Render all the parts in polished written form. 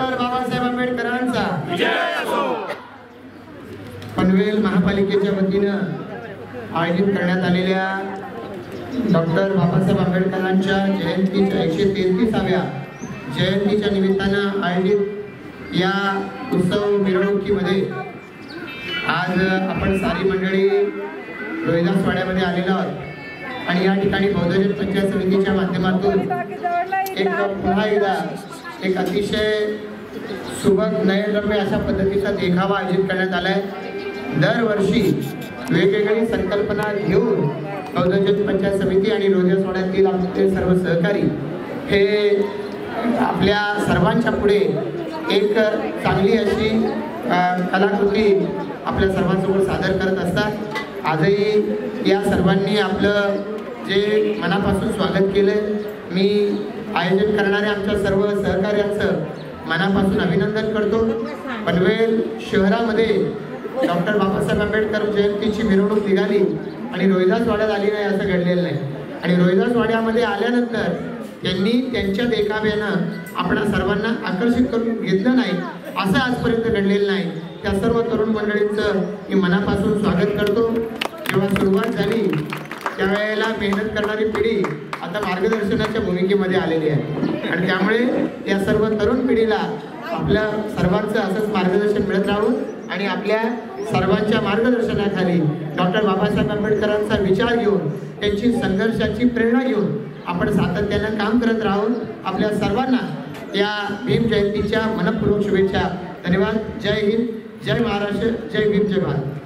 Doctor Babasaheb आंबेडकरांचा पनवेल महापालिकेच्या वतीनं आयोजित करण्यात आलेल्या डॉक्टर बाबासाहेब आंबेडकरांच्या जयंतीच्या 133व्या जयंतीच्या निमित्तानं आयोजित या उत्सव मिरवणुकीमध्ये आज आपण सारी मंडळी रोहिदासवाड्यामध्ये आलेलो आहोत आणि या ठिकाणी बौद्धजन पंचायत समितीच्या माध्यमातून पुन्हा एकदा एक अतिशय सुबक नयनरम्य अशा पद्धतीचा देखावा आयोजित करण्यात आला आहे। दरवर्षी वेगवेगळी संकल्पना घेऊन बौद्धजन पंचायत समिती आणि रोहिदासवाड्यातील आमचे सर्व सहकारी हे आपल्या सर्वांच्या पुढे एक चांगली अशी कलाकृती आपल्या सर्वांसमोर सादर करत असतात। आजही या सर्वांनी आपलं जे मनापासून स्वागत केलं। मी आयोजन करणाऱ्या आमच्या सर्व सहकार्यांचं मनापासून अभिनंदन करतो। पनवेल शहरामध्ये डॉक्टर बाबासाहेब आंबेडकर जयंतीची मिरवणूक निघाली आणि रोहिदासवाड्यात आली नाही असं घडलेलं नाही आणि रोहिदासवाड्यामध्ये आल्यानंतर त्यांनी त्यांच्या देखाव्यानं आपणा सर्वांना आकर्षित करून घेतलं नाही असं आजपर्यंत घडलेलं नाही। त्या सर्व तरुण मंडळींचं मी मनापासून स्वागत करतो। जेव्हा सुरुवात झाली त्यावेळेला मेहनत करणारी पिढी आता मार्गदर्शनाच्या भूमिकेमध्ये आलेली आहे आणि त्यामुळे या सर्व तरुण पिढीला आपल्या सर्वांचं असंच मार्गदर्शन मिळत राहून आणि आपल्या सर्वांच्या मार्गदर्शनाखाली डॉक्टर बाबासाहेब आंबेडकरांचा विचार घेऊन त्यांची संघर्षाची प्रेरणा घेऊन आपण सातत्यानं काम करत राहून आपल्या सर्वांना या भीम जयंतीच्या मनपूर्वक शुभेच्छा। धन्यवाद। जय हिंद, जय महाराष्ट्र, जय भीम, जय भारत।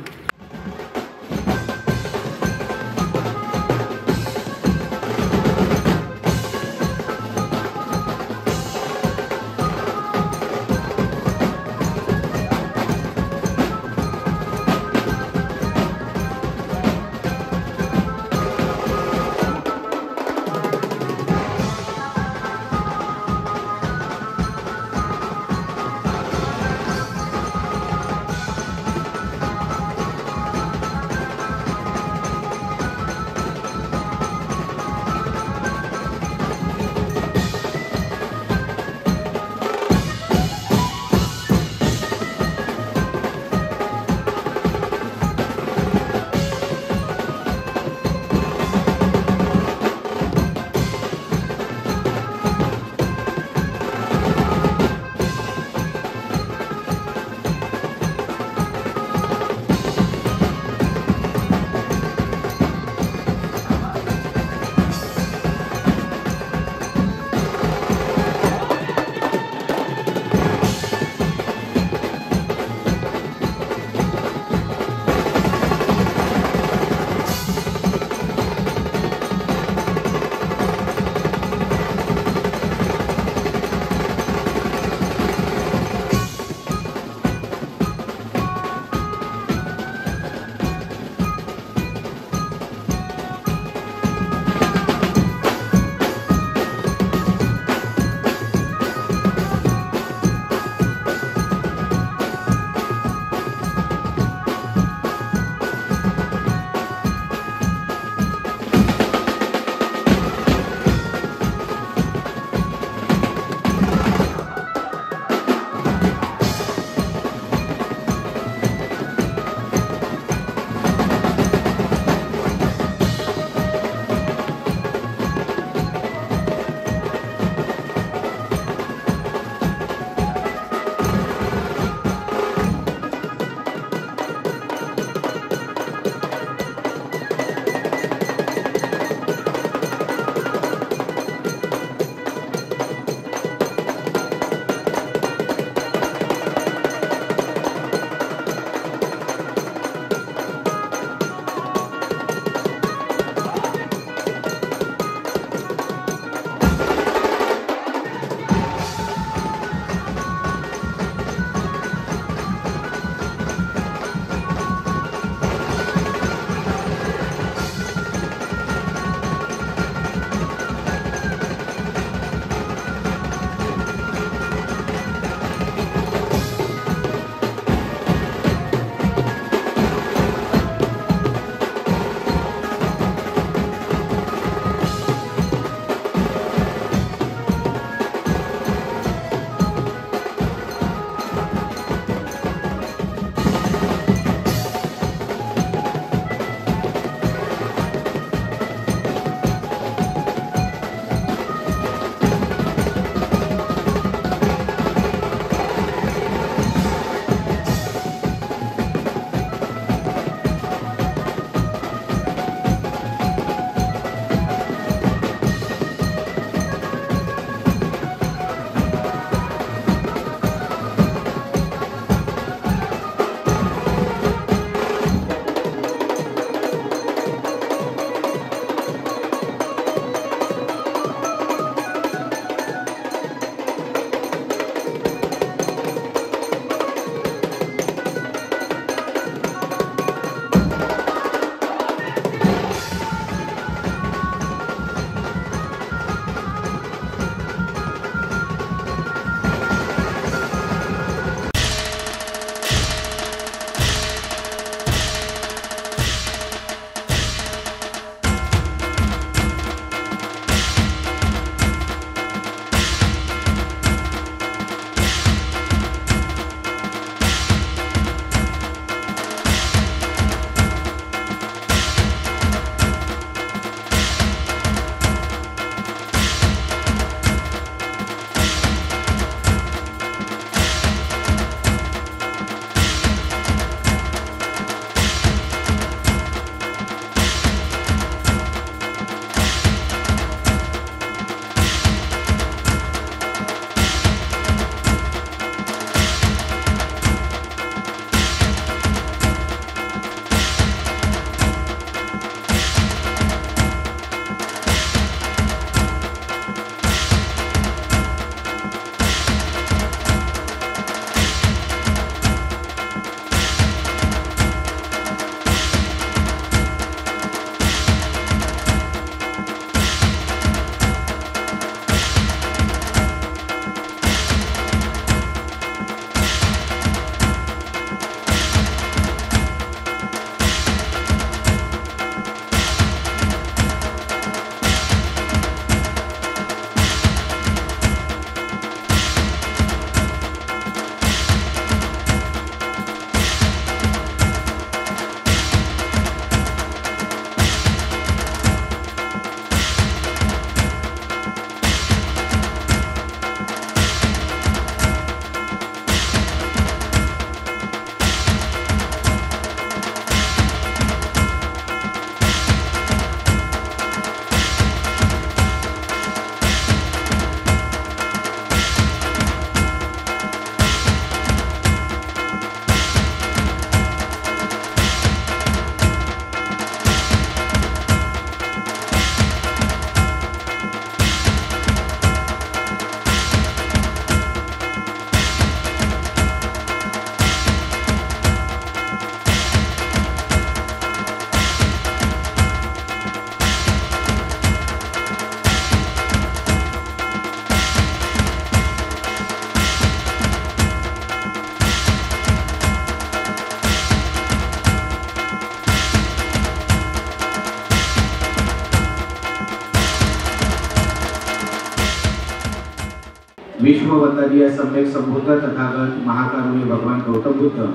विश्ववंदनीय सम्यक संबुद्ध तथागत महाकारुणी भगवान गौतम बुद्ध,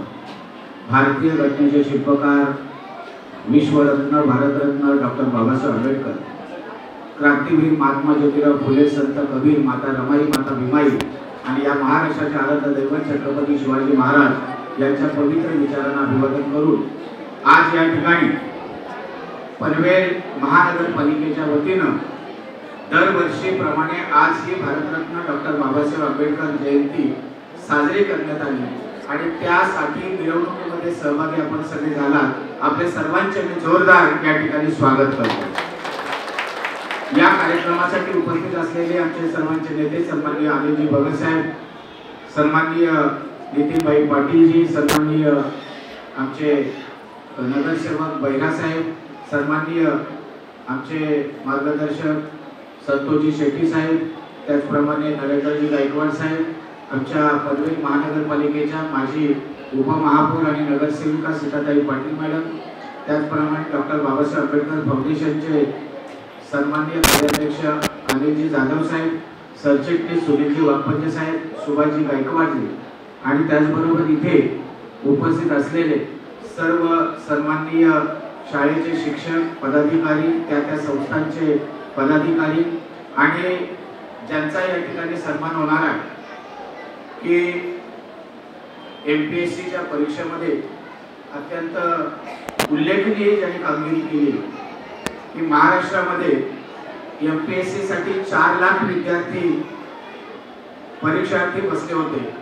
भारतीय घटनेचे शिल्पकार विश्वरत्न भारतरत्न डॉक्टर बाबासाहेब आंबेडकर, क्रांतीवीर महात्मा ज्योतिराव फुले, संत कबीर, माता रमाई, माता भीमाई आणि या महाराष्ट्राचे आराध्य दैवत छत्रपती शिवाजी महाराज यांच्या पवित्र विचारांना अभिवादन करून आज या ठिकाणी पनवेल महानगरपालिकेच्या वतीनं दरवर्षीप्रमाणे आज ही भारतरत्न डॉक्टर बाबासाहेब आंबेडकर जयंती साजरी करण्यात आली आणि त्यासाठी मिरवणुकीमध्ये सहभागी आपण सगळे झालात। आपले सर्वांचे मी जोरदार या ठिकाणी स्वागत करतो। या कार्यक्रमासाठी उपस्थित असलेले आमचे सर्वांचे नेते सन्माननीय अनिलजी भगतसाहेब, सन्माननीय नितीनभाई पाटीलजी, सन्माननीय आमचे नगरसेवक बैरासाहेब, सन्माननीय आमचे मार्गदर्शक संतोषजी शेट्टी साहेब, त्याचप्रमाणे नरेंद्रजी गायकवाड साहेब, आमच्या पनवेल महानगरपालिकेच्या माजी उपमहापौर आणि नगरसेविका सीताताई पाटील मॅडम, त्याचप्रमाणे डॉक्टर बाबासाहेब आंबेडकर फाउंडेशनचे सन्माननीय कार्याध्यक्ष अनिलजी जाधव साहेब, सरचिटणीस सुनीलजी वाघपंजे साहेब, सुभाषजी गायकवाडजी आणि त्याचबरोबर इथे उपस्थित असलेले सर्व सन्माननीय शाळेचे शिक्षक पदाधिकारी, त्या संस्थांचे पदाधिकारी आणि ज्यांचा या ठिकाणी सन्मान होणार आहे की MPSCच्या परीक्षेमध्ये अत्यंत उल्लेखनीय ज्यांनी कामगिरी केली की महाराष्ट्रामध्ये MPSC साठी 4 लाख विद्यार्थी परीक्षार्थी बसले होते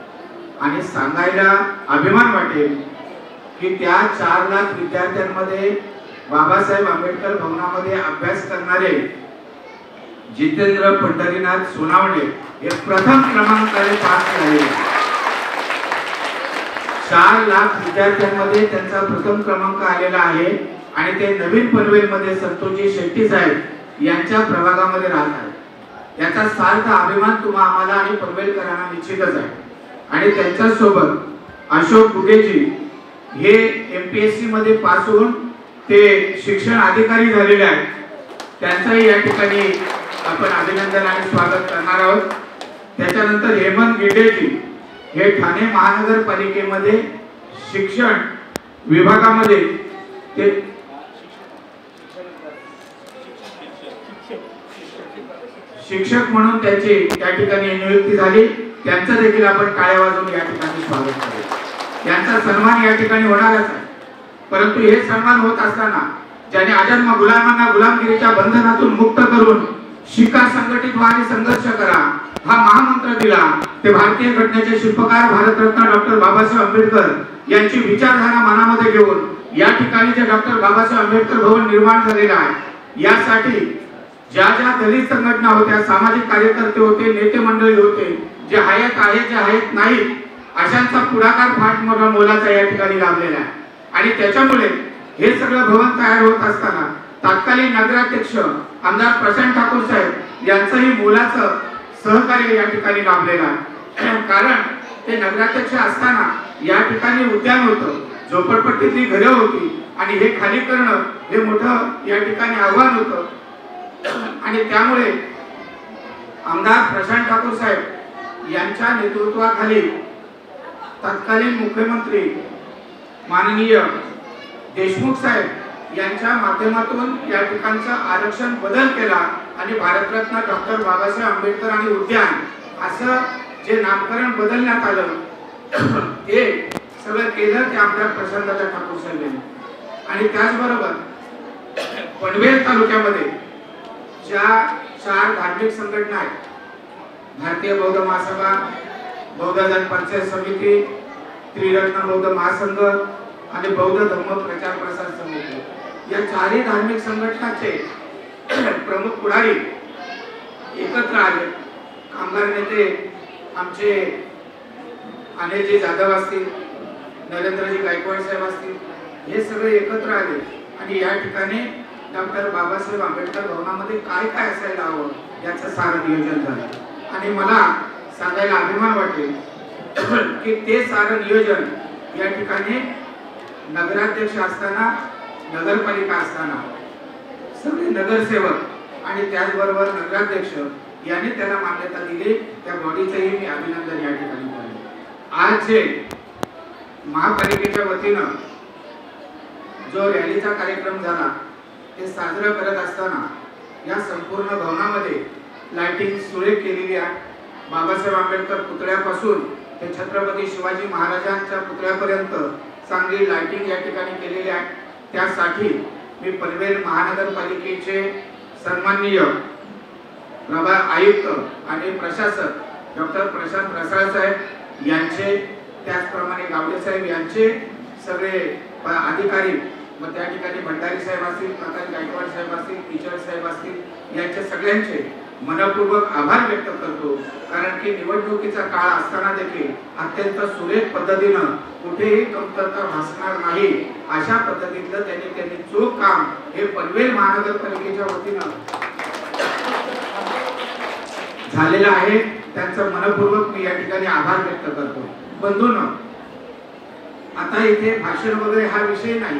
आणि सांगायला अभिमान वाटेल की त्या 4 लाख विद्यार्थ्यांमध्ये बाबासाहेब आंबेडकर भवनामध्ये अभ्यास करणारे जितेंद्र पंढरीनाथ सोनावणे हे प्रथम क्रमांकाने पास झाले। 4 लाख विद्यार्थ्यांमध्ये त्यांचा प्रथम क्रमांक आलेला आहे आणि ते नवीन पनवेलमध्ये संतोषजी शेट्टी साहेब यांच्या प्रभागामध्ये राहत आहेत। याचा सार्थ अभिमान तुम्हा आम्हाला आणि पनवेलकरांना निश्चितच आहे। आणि त्यांच्या सोबत अशोक गुगेजी हे MPSC मध्ये पास होऊन ते शिक्षण अधिकारी झालेले आहेत, त्यांचाही या ठिकाणी आपण अभिनंदन आणि स्वागत करणार आहोत। त्याच्यानंतर हेमंत गिडेजी हे ठाणे महानगरपालिकेमध्ये शिक्षण विभागामध्ये ते शिक्षक म्हणून त्याची या ठिकाणी नियुक्ती झाली, त्यांचं देखील आपण टाळ्या वाजवून या ठिकाणी स्वागत करू। यांचा सन्मान या ठिकाणी होणारच आहे, परंतु हे सन्मान होत असताना ज्याने अजन्म गुलामांना गुलामगिरीच्या बंधनातून मुक्त करून शिका, संघटित व्हा आणि संघर्ष करा हा महामंत्र दिला ते भारतीय घटनेचे शिल्पकार भारतरत्न डॉक्टर बाबासाहेब आंबेडकर यांची विचारधारा मनामध्ये घेऊन या ठिकाणी जे डॉक्टर बाबासाहेब आंबेडकर भवन निर्माण झालेलं आहे, यासाठी ज्या ज्या दलित संघटना होत्या, सामाजिक कार्यकर्ते होते, नेते मंडळी होते, जे आहेत जे आहेत नाही अशांचा पुढाकार फार मोलाचा या ठिकाणी लाभलेला आहे। आणि त्याच्यामुळे हे सगळं भवन तयार होत असताना तत्कालीन नगराध्यक्ष आमदार प्रशांत ठाकूर साहेब यांचंही मोलाचं सहकार्य या ठिकाणी लाभलेलं आहे। कारण ते नगराध्यक्ष असताना या ठिकाणी उद्यान होतं, झोपडपट्टीतली घरे होती आणि हे खाली करणं हे मोठं या ठिकाणी आव्हान होतं आणि त्यामुळे आमदार प्रशांत ठाकूर साहेब यांच्या नेतृत्वाखाली तत्कालीन मुख्यमंत्री माननीय देशमुख साहेब यांच्या माध्यमातून या ठिकाणचं आरक्षण बदल केला आणि भारतरत्न डॉक्टर बाबासाहेब आंबेडकर आणि उद्यान असं जे नामकरण बदलण्यात आलं ते सगळं केलं ते आमदार प्रशांत ठाकूर साहेब यांनी। आणि त्याचबरोबर पनवेल तालुक्यामध्ये ज्या 4 धार्मिक संघटना आहेत, भारतीय बौद्ध महासभा, बौद्ध जनपंचायत समिती, त्रिरत्न बौद्ध महासंघ आणि बौद्ध धर्म प्रचार प्रसार समिती, या 4ही धार्मिक संघटनाचे प्रमुख पुढारी एकत्र आले। कामगार नेते आमचे अनिलजी जाधव असतील, नरेंद्रजी गायकवाड साहेब असतील, हे सगळे एकत्र आले आणि या ठिकाणी डॉक्टर बाबासाहेब आंबेडकर भवनामध्ये काय काय असायला हवं याचं सारं नियोजन झालं। आणि मला सांगायला अभिमान वाटेल की ते सारं नियोजन या ठिकाणी नगराध्यक्ष असताना, नगरपालिका असताना सगळे नगरसेवक आणि त्याचबरोबर नगराध्यक्ष याने त्याला मान्यता दिली, त्या बॉडीचंही मी अभिनंदन या ठिकाणी करतो. आज जे महापालिकेच्या वतीनं जो रॅलीचा कार्यक्रम झाला ते साजरा करत असताना या संपूर्ण भवनामध्ये लाइटिंग सुरेख केलेली आहे. बाबासाहेब आंबेडकर पुतळ्यापासून ते छत्रपती शिवाजी महाराजांच्या पुतळ्यापर्यंत चांगली लाइटिंग या ठिकाणी केलेली आहे. त्यासाठी मी पनवेल महानगरपालिकेचे सन्माननीय प्रभाग आयुक्त आणि प्रशासक डॉक्टर प्रशांत रसाळ साहेब यांचे, त्याचप्रमाणे गावडे साहेब यांचे, सगळे अधिकारी व त्या ठिकाणी भंडारी साहेब असतील, प्रकाश गायकवाड साहेब असतील, टीचर साहेब असतील, यांचे सगळ्यांचे मनपूर्वक आभार व्यक्त करतो. कारण की निवडणुकीचा काळ असताना देखील अत्यंत सुरेख पद्धतीनं कुठेही कमतरता भासणार नाही अशा पद्धतीचं त्यांनी चोख काम हे पनवेल महानगरपालिकेच्या वतीनं झालेलं आहे. त्यांचं मनपूर्वक मी या ठिकाणी आभार व्यक्त करतो. बंधूंनो, आता इथे भाषण वगैरे हा विषय नाही,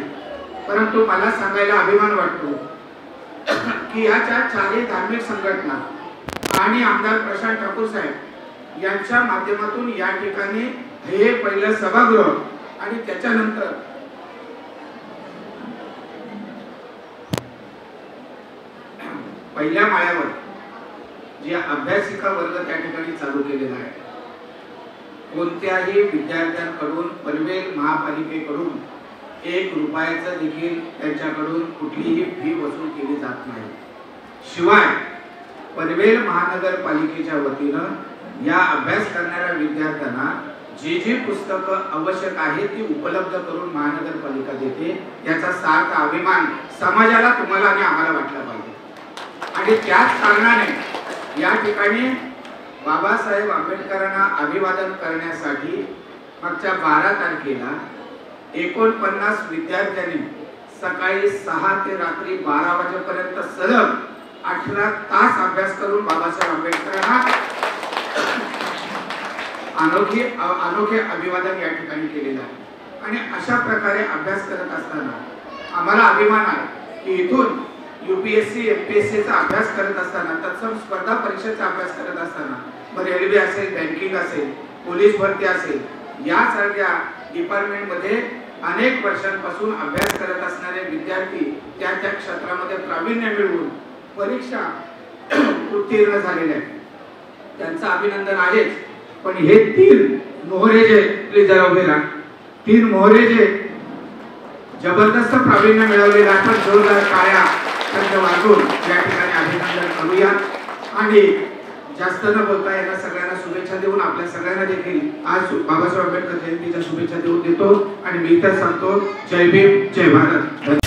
परंतु मला सांगायला अभिमान वाटतो की याच्या चारही धार्मिक संघटना आणि आमदार प्रशांत ठाकूर साहेब यांच्या माध्यमातून या ठिकाणी हे पहिलं सभागृह आणि त्याच्यानंतर पहिल्या माळ्यावर जे अभ्यासिका वर्ग त्या ठिकाणी चालू केलेला आहे. कोणत्याही विद्यार्थ्यांकडून पनवेल महापालिकेकडून 1 रुपयाचं देखील त्यांच्याकडून कुठलीही फी वसूल केली जात नाही. शिवाय पनवेल महानगरपालिकेच्या वतीनं या अभ्यास करणाऱ्या विद्यार्थ्यांना जी पुस्तकं आवश्यक आहेत ती उपलब्ध करून महानगरपालिका देते. याचा सार्थ अभिमान समाजाला, तुम्हाला आणि आम्हाला वाटला पाहिजे. आणि त्याच कारणाने या ठिकाणी बाबासाहेब आंबेडकरांना अभिवादन करण्यासाठी मागच्या 12 तारखेला 49 विद्यार्थ्यांनी सकाळी 6 ते रात्री 12 वाजेपर्यंत सलग 18 तास अभ्यास करून बाबासाहेब आंबेडकरांना अनोखे अभिवादन या ठिकाणी केलेलं आहे. आणि अशा प्रकारे अभ्यास करत असताना आम्हाला अभिमान आहे की इथून UPSC MPSC चा अभ्यास करत असताना, तत्सम स्पर्धा परीक्षेचा अभ्यास करत असताना रेल्वे असेल, बँकिंग असेल, पोलीस भरती असेल, यासारख्या डिपार्टमेंट मध्ये अनेक वर्षांपासून अभ्यास करत असणारे विद्यार्थी त्या क्षेत्रामध्ये प्रावीण्य मिळवून परीक्षा उत्तीर्ण झालेले आहेत. त्यांचं अभिनंदन आहेच. पण हे 3 मोहरे जे, प्लीज जरा उभे राहा, 3 मोहरे जे जबरदस्त प्रावीण्य मिळवलेले आपण जोरदार टाळ्या त्यांच्या वाजवून या ठिकाणी अभिनंदन करूया. आणि जास्त न बोलता यांना सगळ्यांना शुभेच्छा देऊन आपल्या सगळ्यांना देखील आज बाबासाहेब आंबेडकर जयंतीच्या शुभेच्छा देऊन देतो. आणि मी तर सांगतो, जय भीम, जय भारत.